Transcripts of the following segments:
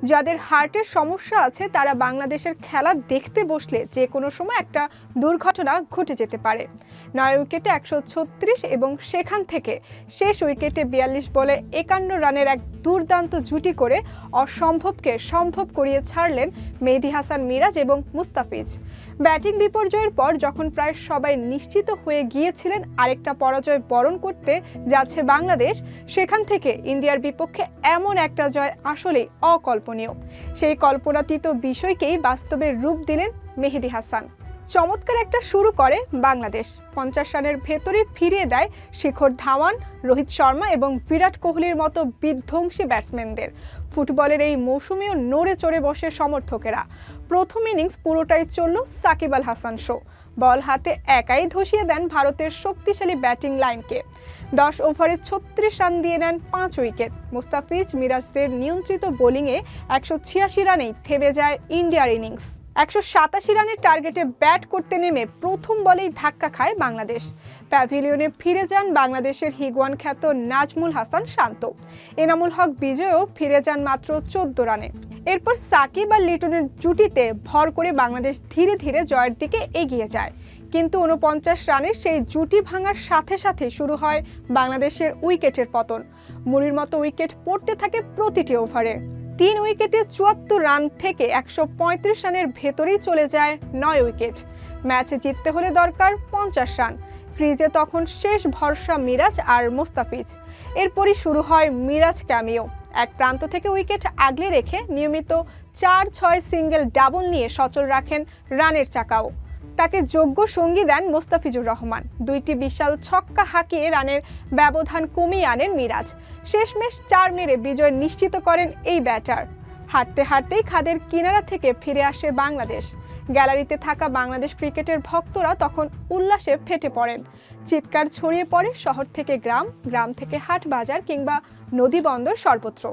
যাদের হার্টের সমস্যা আছে তারা বাংলাদেশের খেলা দেখতে বসলে যে কোনো সময় একটা দুর্ঘটনা ঘটে যেতে পারে। 9 উইকেটে 136 এবং সেখান থেকে শেষ উইকেটে 42 বলে 51 রানের এক দুর্দান্ত জুটি করে অসম্ভবকে সম্ভব করিয়ে ছাড়লেন মেহেদী হাসান মিরাজ এবং মুস্তাফিজ। ব্যাটিং বিপর্যয়ের পর যখন প্রায় সবাই নিশ্চিত হয়ে গিয়েছিলেন আরেকটা পরাজয় বরণ করতে যাচ্ছে বাংলাদেশ, সেখান থেকে ইন্ডিয়ার বিপক্ষে এমন একটা জয় আসলেই অকল্পনীয়। সেই কল্পনাতীত বিষয়কেই বাস্তবে রূপ দিলেন মেহেদী হাসান। চমৎকার একটা শুরু করে বাংলাদেশ, 50 রানের ভেতরে ফিরিয়ে দেয় শিখর ধাওয়ান, রোহিত শর্মা এবং বিরাট কোহলির মতো বিধ্বংসী ব্যাটসম্যানদের। ফুটবলের এই মৌসুমেও নড়ে চড়ে বসে সমর্থকেরা। প্রথম ইনিংস পুরোটাই চলল সাকিব আল হাসান শো। বল হাতে একাই ধসিয়ে দেন ভারতের শক্তিশালী ব্যাটিং লাইনকে। 10 ওভারে 36 রান দিয়ে নেন 5 উইকেট। মুস্তাফিজ মিরাজদের নিয়ন্ত্রিত বোলিংয়ে 186 রানেই থেমে যায় ইন্ডিয়ার ইনিংস। 187 রানের টার্গেটে ব্যাট করতে নেমে প্রথম বলেই ধাক্কা খায় বাংলাদেশ। প্যাভিলিয়নে ফিরে যান বাংলাদেশের হিগুয়ান খ্যাত নাজমুল হাসান শান্ত। এনামুল হক বিজয়ও ফিরে যান মাত্র 14 রানে। এরপর সাকিব আর লিটনের জুটিতে ভর করে বাংলাদেশ ধীরে ধীরে জয়ের দিকে এগিয়ে যায়। কিন্তু 49 রানের সেই জুটি ভাঙার সাথে সাথে শুরু হয় বাংলাদেশের উইকেটের পতন। মুড়ির মতো উইকেট পড়তে থাকে প্রতিটি ওভারে। 3 উইকেটে 74 রান থেকে 135 রানের ভেতরেই চলে যায় 9 উইকেট। ম্যাচে জিততে হলে দরকার 50 রান। ক্রিজে তখন শেষ ভরসা মিরাজ আর মুস্তাফিজ। এরপরই শুরু হয় মিরাজ ক্যামিও। এক প্রান্ত থেকে উইকেট আগলে রেখে নিয়মিত 4-6 সিঙ্গেল ডাবল নিয়ে সচল রাখেন রানের চাকাও। তাকে যোগ্য সঙ্গী দেন মোস্তাফিজুর রহমান। 2টি বিশাল ছক্কা হাঁকিয়ে রানের ব্যবধান কমিয়ে আনেন মিরাজ। শেষমেশ 4 মেরে বিজয় নিশ্চিত করেন এই ব্যাটার। হাঁটতে হাঁটতেই খাদের কিনারা থেকে ফিরে আসে বাংলাদেশ। গ্যালারিতে থাকা বাংলাদেশ ক্রিকেটের ভক্তরা তখন উল্লাসে ফেটে পড়েন। চিৎকার ছড়িয়ে পড়ে শহর থেকে গ্রাম, গ্রাম থেকে হাট বাজার কিংবা নদী বন্দর সর্বত্র।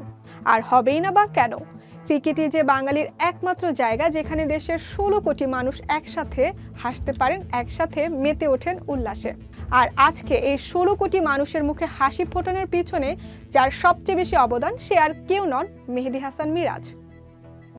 আর হবেই না বা কেন? ক্রিকেটই যে বাঙালির একমাত্র জায়গা যেখানে দেশের 16 কোটি মানুষ একসাথে হাসতে পারেন, একসাথে মেতে ওঠেন উল্লাসে। আর আজকে এই 16 কোটি মানুষের মুখে হাসি ফোটানোর পিছনে যার সবচেয়ে বেশি অবদান, সে আর কেউ নন, মেহেদী হাসান মিরাজ।